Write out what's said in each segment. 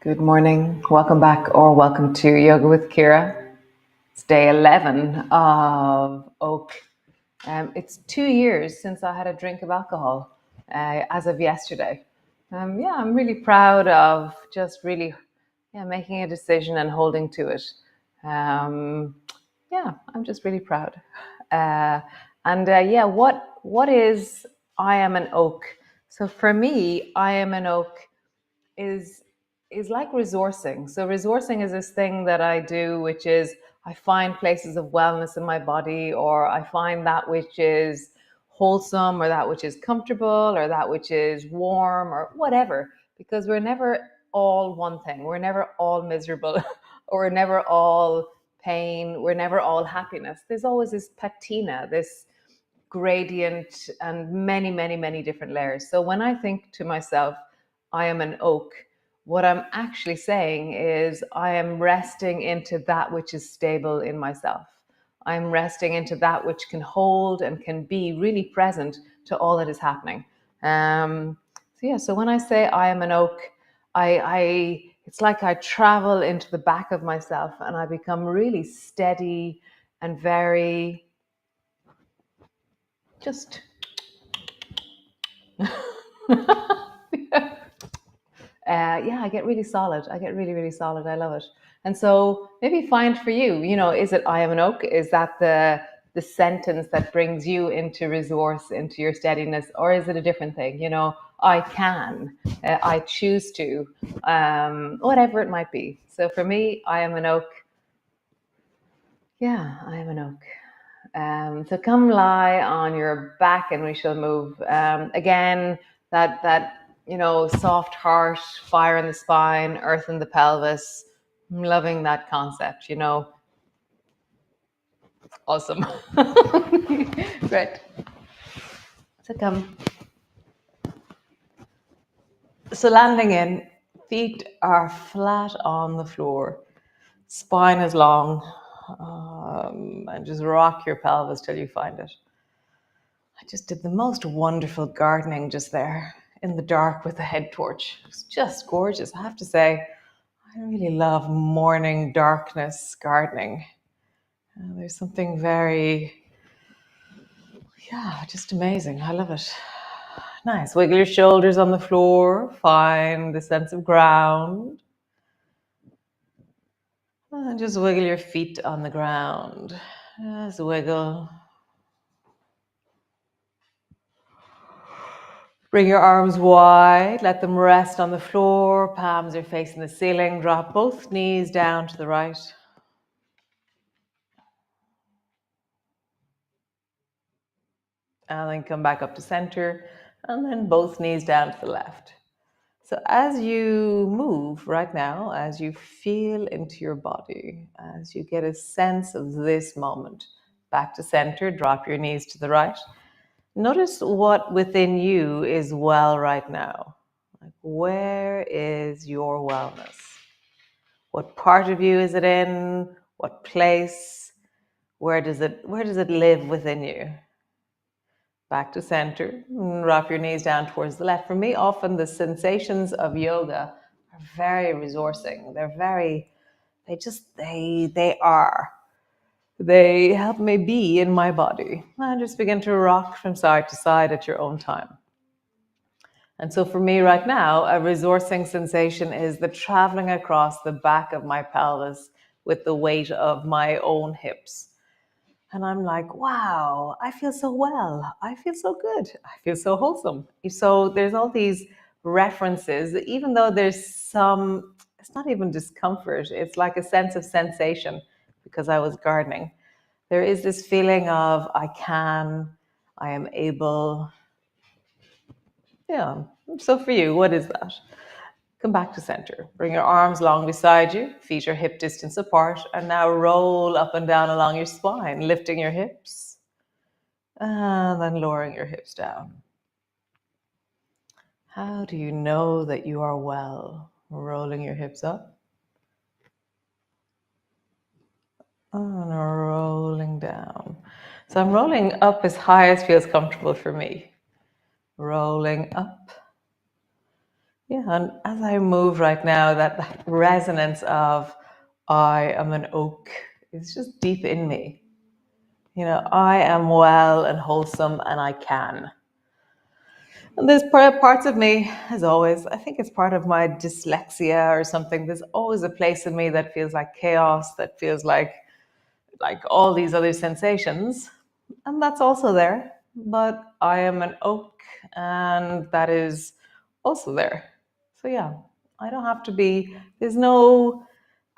Good morning. Welcome back or welcome to Yoga with Ciara. It's day 11 of Oak. It's 2 years since I had a drink of alcohol as of yesterday. I'm really proud of just really making a decision and holding to it. I'm just really proud. What is I am an oak? So for me, I am an oak is is like resourcing. So resourcing is this thing that I do, which is I find places of wellness in my body, or I find that which is wholesome, or that which is comfortable, or that which is warm, or whatever. Because we're never all one thing. We're never all miserable, or we're never all pain. We're never all happiness. There's always this patina, this gradient, and many, many, many different layers. So when I think to myself, I am an oak, what I'm actually saying is I am resting into that which is stable in myself. I'm resting into that which can hold and can be really present to all that is happening. So when I say I am an oak, I it's like I travel into the back of myself and I become really steady and very just I get really solid. I get really, really solid. I love it. And so maybe find for you, is it I am an oak? Is that the sentence that brings you into resource, into your steadiness, or is it a different thing? I can, I choose to, whatever it might be. So for me, I am an oak. Yeah, I am an oak. So come lie on your back and we shall move. Again, that soft heart, fire in the spine, earth in the pelvis. I'm loving that concept, Awesome. Great. So come. So landing in, feet are flat on the floor. Spine is long. And just rock your pelvis till you find it. I just did the most wonderful gardening just there in the dark with the head torch. It was just gorgeous. I have to say, I really love morning darkness gardening. There's something very, just amazing. I love it. Nice. Wiggle your shoulders on the floor. Find the sense of ground. And just wiggle your feet on the ground. Just wiggle. Bring your arms wide, let them rest on the floor, palms are facing the ceiling, drop both knees down to the right. And then come back up to center, and then both knees down to the left. So as you move right now, as you feel into your body, as you get a sense of this moment, back to center, drop your knees to the right. Notice what within you is well right now. Like, where is your wellness? What part of you is it in? What place? Where does it live within you? Back to center. Drop your knees down towards the left. For me, often the sensations of yoga are very resourcing. They help me be in my body. And just begin to rock from side to side at your own time. And so for me right now, a resourcing sensation is the traveling across the back of my pelvis with the weight of my own hips. And I'm like, wow, I feel so well. I feel so good. I feel so wholesome. So there's all these references, even though there's it's not even discomfort. It's like a sense of sensation because I was gardening. There is this feeling of I am able. Yeah. So for you, what is that? Come back to center. Bring your arms long beside you. Feet are hip distance apart. And now roll up and down along your spine, lifting your hips. And then lowering your hips down. How do you know that you are well? Rolling your hips up. And rolling down. So I'm rolling up as high as feels comfortable for me. Rolling up. Yeah, and as I move right now, that resonance of I am an oak is just deep in me. You know, I am well and wholesome and I can. And there's parts of me, as always, I think it's part of my dyslexia or something. There's always a place in me that feels like chaos, that feels like all these other sensations. And that's also there. But I am an oak, and that is also there. So yeah, I don't have to be, there's no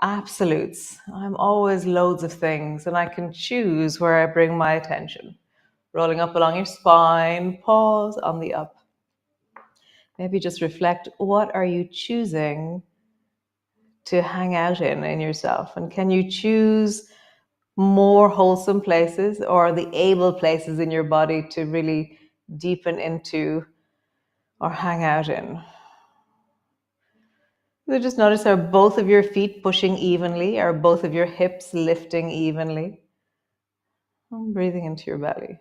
absolutes. I'm always loads of things, and I can choose where I bring my attention. Rolling up along your spine, pause on the up. Maybe just reflect, what are you choosing to hang out in yourself? And can you choose more wholesome places or the able places in your body to really deepen into or hang out in? So just notice, are both of your feet pushing evenly? Are both of your hips lifting evenly? And breathing into your belly.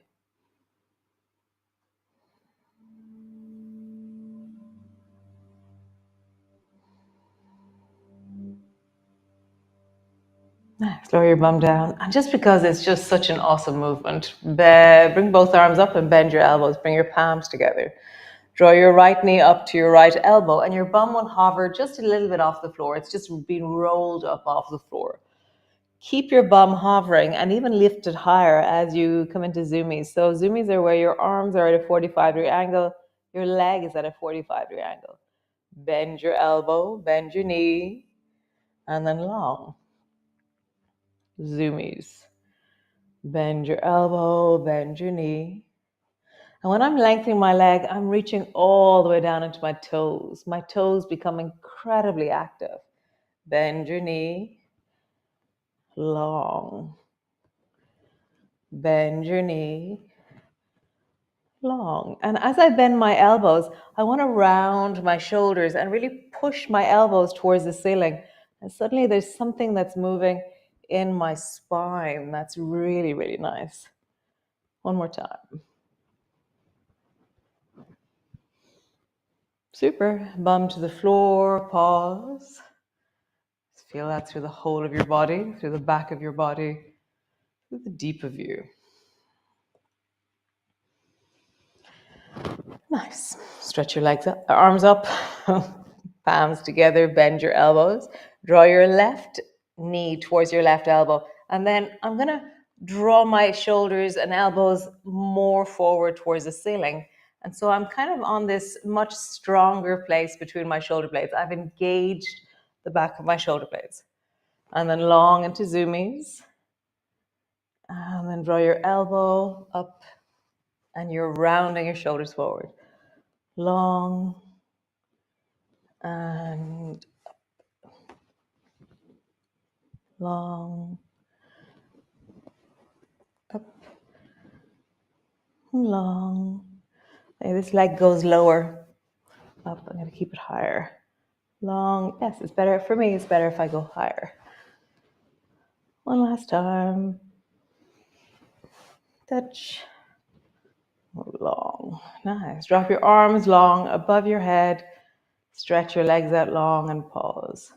Nice. Lower your bum down. And just because it's just such an awesome movement, bring both arms up and bend your elbows. Bring your palms together. Draw your right knee up to your right elbow, and your bum will hover just a little bit off the floor. It's just being rolled up off the floor. Keep your bum hovering and even lift it higher as you come into zoomies. So zoomies are where your arms are at a 45-degree angle, your leg is at a 45-degree angle. Bend your elbow, bend your knee, and then long. Zoomies. Bend your elbow, bend your knee. And when I'm lengthening my leg, I'm reaching all the way down into my toes. My toes become incredibly active. Bend your knee, long. Bend your knee, long. And as I bend my elbows, I want to round my shoulders and really push my elbows towards the ceiling. And suddenly there's something that's moving in my spine. That's really, really nice. One more time. Super. Bum to the floor, pause. Feel that through the whole of your body, through the back of your body, through the deep of you. Nice. Stretch your legs up, arms up, palms together, bend your elbows. Draw your left knee towards your left elbow. And then I'm going to draw my shoulders and elbows more forward towards the ceiling. And so I'm kind of on this much stronger place between my shoulder blades. I've engaged the back of my shoulder blades. And then long into zoomies. And then draw your elbow up and you're rounding your shoulders forward. Long and long, up, long. Okay, this leg goes lower, up. I'm going to keep it higher. Long. Yes, it's better for me. It's better if I go higher. One last time. Touch. Long. Nice. Drop your arms long above your head. Stretch your legs out long and pause.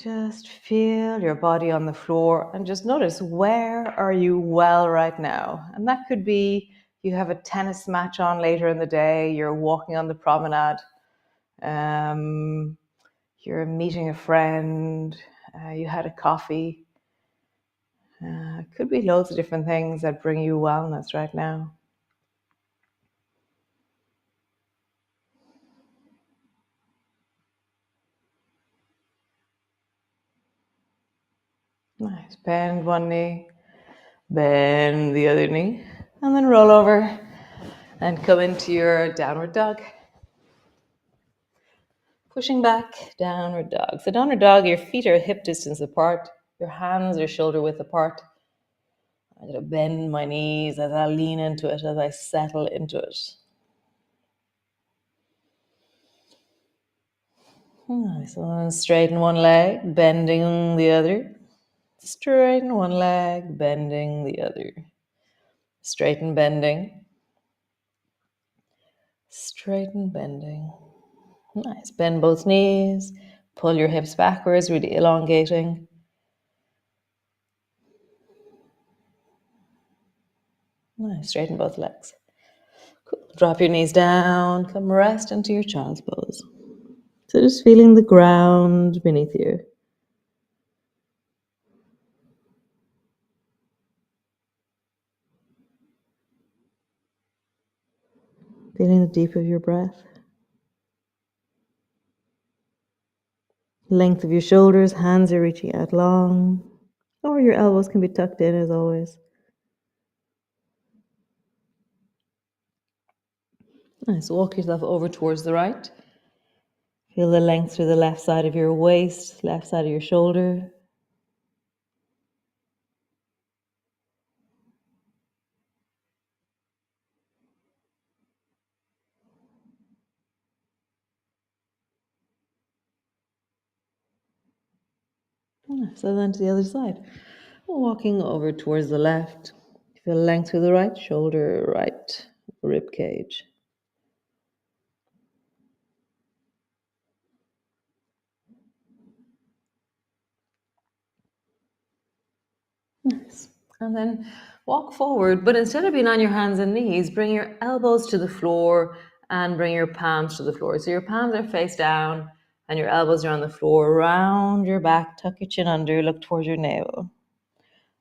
Just feel your body on the floor and just notice, where are you well right now? And that could be you have a tennis match on later in the day, you're walking on the promenade, you're meeting a friend, you had a coffee. It could be loads of different things that bring you wellness right now. Nice. Bend one knee, bend the other knee, and then roll over and come into your downward dog. Pushing back, downward dog. So downward dog, your feet are hip distance apart. Your hands are shoulder width apart. I'm going to bend my knees as I lean into it, as I settle into it. Nice. So straighten one leg, bending the other. Straighten one leg, bending the other. Straighten, bending. Straighten, bending. Nice. Bend both knees. Pull your hips backwards, really elongating. Nice. Straighten both legs. Cool. Drop your knees down. Come rest into your child's pose. So just feeling the ground beneath you. Feeling the deep of your breath. Length of your shoulders, hands are reaching out long. Or your elbows can be tucked in as always. Nice. Walk yourself over towards the right. Feel the length through the left side of your waist, left side of your shoulder. So then to the other side. Walking over towards the left. Feel length through the right shoulder, right rib cage. Nice. And then walk forward, but instead of being on your hands and knees, bring your elbows to the floor and bring your palms to the floor. So your palms are face down and your elbows are on the floor. Round your back, tuck your chin under, look towards your navel.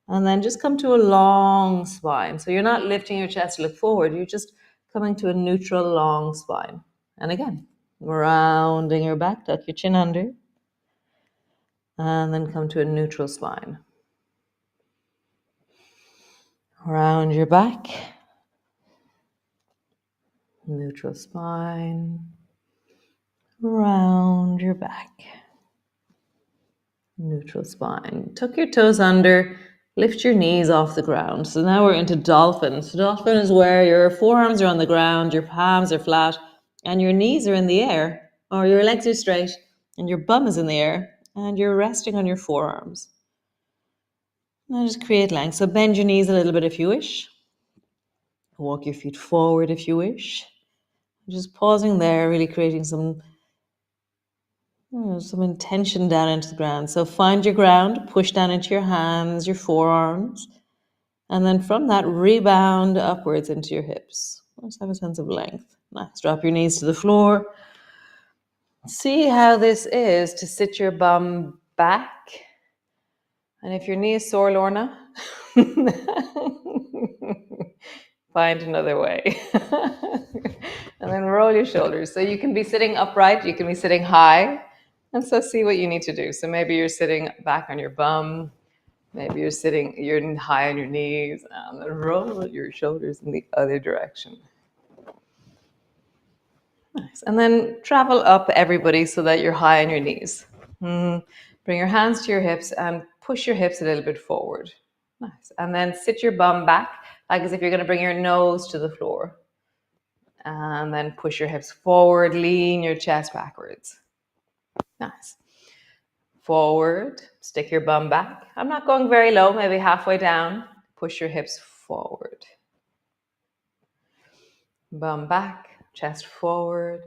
And then just come to a long spine. So you're not lifting your chest to look forward, you're just coming to a neutral long spine. And again, rounding your back, tuck your chin under, and then come to a neutral spine. Round your back, neutral spine, round your back, neutral spine. Tuck your toes under, lift your knees off the ground. So now we're into dolphin. So dolphin is where your forearms are on the ground, your palms are flat, and your knees are in the air, or your legs are straight, and your bum is in the air, and you're resting on your forearms. Now just create length. So bend your knees a little bit if you wish. Walk your feet forward if you wish. Just pausing there, really creating some intention down into the ground. So find your ground, push down into your hands, your forearms, and then from that, rebound upwards into your hips. Just have a sense of length. Nice. Drop your knees to the floor. See how this is to sit your bum back. And if your knee is sore, Lorna, find another way. And then roll your shoulders. So you can be sitting upright, you can be sitting high. And so see what you need to do. So maybe you're sitting back on your bum. Maybe you're high on your knees, and then roll your shoulders in the other direction. Nice. And then travel up, everybody, so that you're high on your knees. Bring your hands to your hips and push your hips a little bit forward. Nice. And then sit your bum back, like as if you're going to bring your nose to the floor. And then push your hips forward, lean your chest backwards. Nice. Forward, stick your bum back. I'm not going very low, maybe halfway down. Push your hips forward. Bum back, chest forward.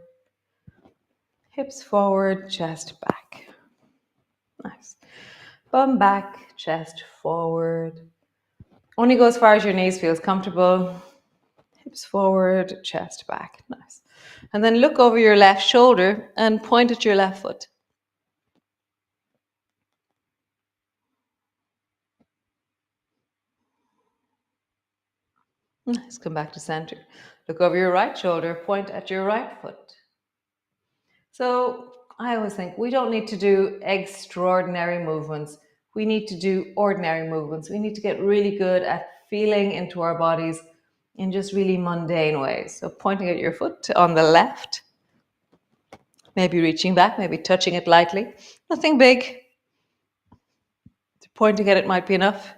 Hips forward, chest back. Nice. Bum back, chest forward. Only go as far as your knees feels comfortable. Hips forward, chest back. Nice. And then look over your left shoulder and point at your left foot. Nice. Come back to center. Look over your right shoulder, point at your right foot. So I always think we don't need to do extraordinary movements. We need to do ordinary movements. We need to get really good at feeling into our bodies in just really mundane ways. So pointing at your foot on the left, maybe reaching back, maybe touching it lightly. Nothing big. Pointing at it might be enough.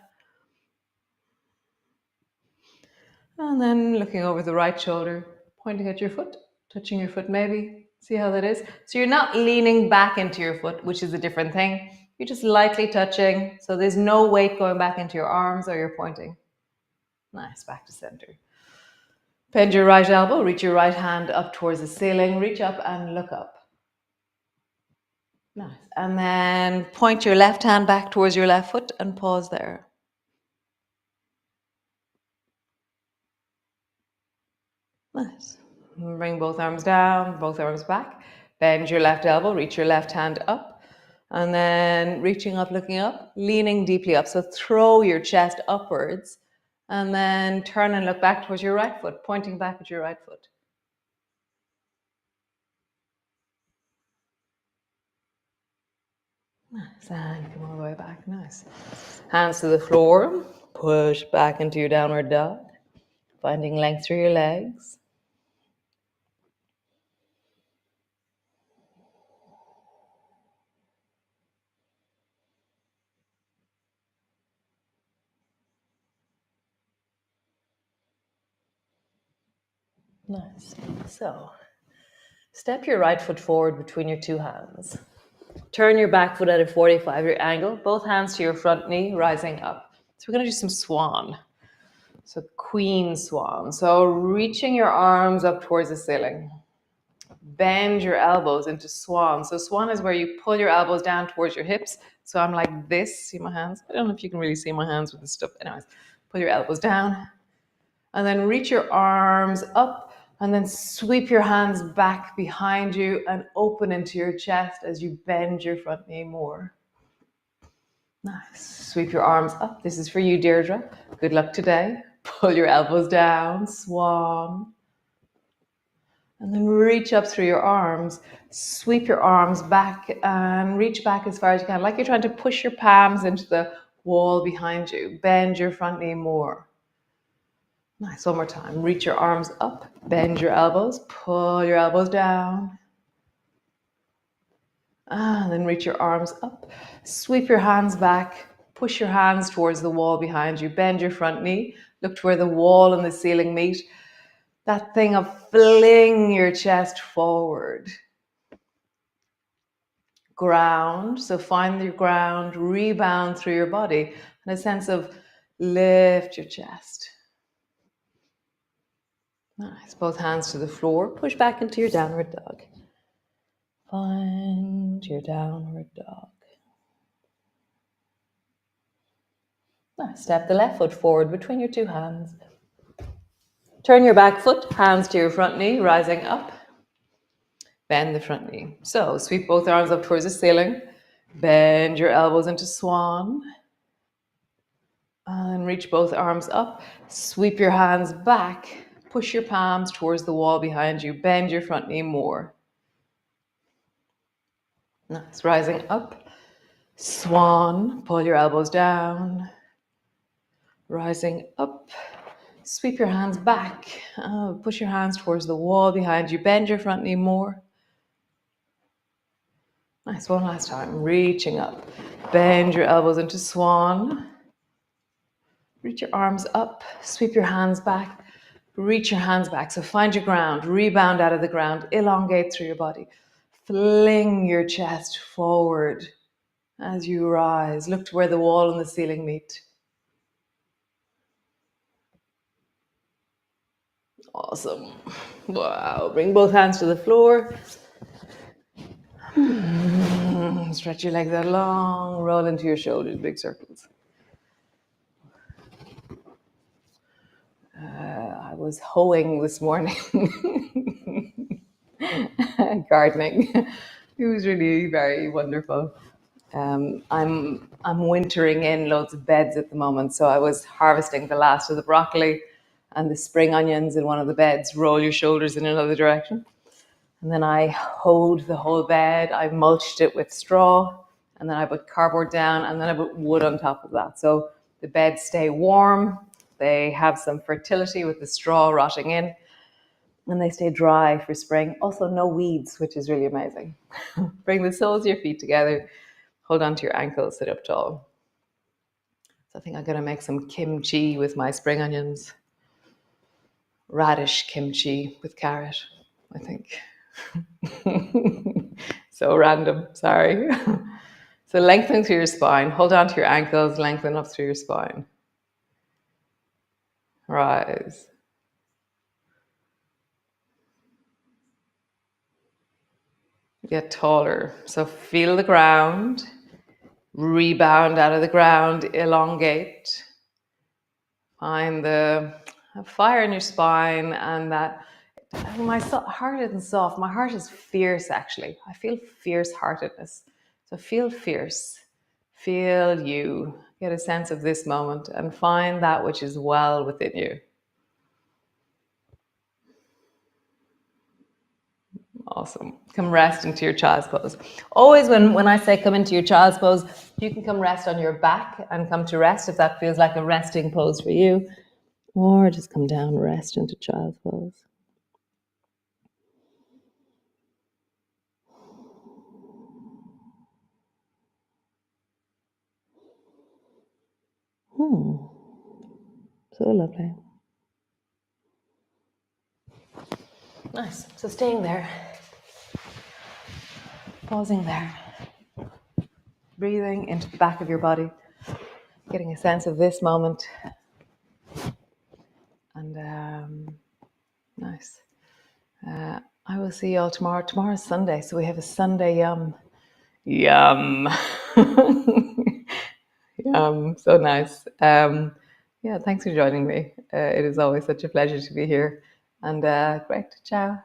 And then looking over the right shoulder, pointing at your foot, touching your foot maybe. See how that is? So you're not leaning back into your foot, which is a different thing. You're just lightly touching. So there's no weight going back into your arms or you're pointing. Nice, back to center. Bend your right elbow, reach your right hand up towards the ceiling, reach up and look up. Nice. And then point your left hand back towards your left foot and pause there. Nice. Bring both arms down, both arms back. Bend your left elbow, reach your left hand up. And then reaching up, looking up, leaning deeply up. So throw your chest upwards and then turn and look back towards your right foot, pointing back at your right foot. Nice. And come all the way back. Nice. Hands to the floor. Push back into your downward dog. Finding length through your legs. Nice. So, step your right foot forward between your two hands. Turn your back foot at a 45-degree angle. Both hands to your front knee, rising up. So we're going to do some swan. So queen swan. So reaching your arms up towards the ceiling. Bend your elbows into swan. So swan is where you pull your elbows down towards your hips. So I'm like this. See my hands? I don't know if you can really see my hands with this stuff. Anyways, pull your elbows down. And then reach your arms up. And then sweep your hands back behind you and open into your chest as you bend your front knee more. Nice. Sweep your arms up. This is for you, Deirdre. Good luck today. Pull your elbows down, swan. And then reach up through your arms. Sweep your arms back and reach back as far as you can, like you're trying to push your palms into the wall behind you. Bend your front knee more. Nice. One more time. Reach your arms up. Bend your elbows. Pull your elbows down. And then reach your arms up. Sweep your hands back. Push your hands towards the wall behind you. Bend your front knee. Look to where the wall and the ceiling meet. That thing of fling your chest forward. Ground. So find your ground. Rebound through your body. And a sense of lift your chest. Nice. Both hands to the floor. Push back into your downward dog. Find your downward dog. Nice. Step the left foot forward between your two hands. Turn your back foot, hands to your front knee, rising up. Bend the front knee. So sweep both arms up towards the ceiling. Bend your elbows into swan. And reach both arms up. Sweep your hands back. Push your palms towards the wall behind you. Bend your front knee more. Nice. Rising up. Swan. Pull your elbows down. Rising up. Sweep your hands back. Push your hands towards the wall behind you. Bend your front knee more. Nice. One last time. Reaching up. Bend your elbows into swan. Reach your arms up. Sweep your hands back. Reach your hands back. So find your ground. Rebound out of the ground. Elongate through your body. Fling your chest forward as you rise. Look to where the wall and the ceiling meet. Awesome. Wow. Bring both hands to the floor. Stretch your legs out long. Roll into your shoulders. Big circles. I was hoeing this morning. Gardening. It was really very wonderful. I'm wintering in loads of beds at the moment, so I was harvesting the last of the broccoli and the spring onions in one of the beds. Roll your shoulders in another direction. And then I hoed the whole bed. I mulched it with straw, and then I put cardboard down, and then I put wood on top of that. So the beds stay warm. They have some fertility with the straw rotting in, and they stay dry for spring. Also, no weeds, which is really amazing. Bring the soles of your feet together. Hold on to your ankles, sit up tall. So I think I'm going to make some kimchi with my spring onions. Radish kimchi with carrot, I think. So random, sorry. So lengthen through your spine. Hold on to your ankles, lengthen up through your spine. Rise. get taller. So feel the ground, rebound out of the ground, elongate. Find the fire in your spine, and that my heart isn't soft. My heart is fierce, actually. I feel fierce heartedness. So feel fierce. Feel you. Get a sense of this moment and find that which is well within you. Awesome. Come rest into your child's pose. Always when I say come into your child's pose, you can come rest on your back and come to rest if that feels like a resting pose for you. Or just come down, rest into child's pose. So lovely. Nice. So staying there. Pausing there. Breathing into the back of your body. Getting a sense of this moment. And nice. I will see you all tomorrow. Tomorrow's Sunday, so we have a Sunday yum. Yum. Yum. So nice. Yeah, thanks for joining me. It is always such a pleasure to be here. And great. Ciao.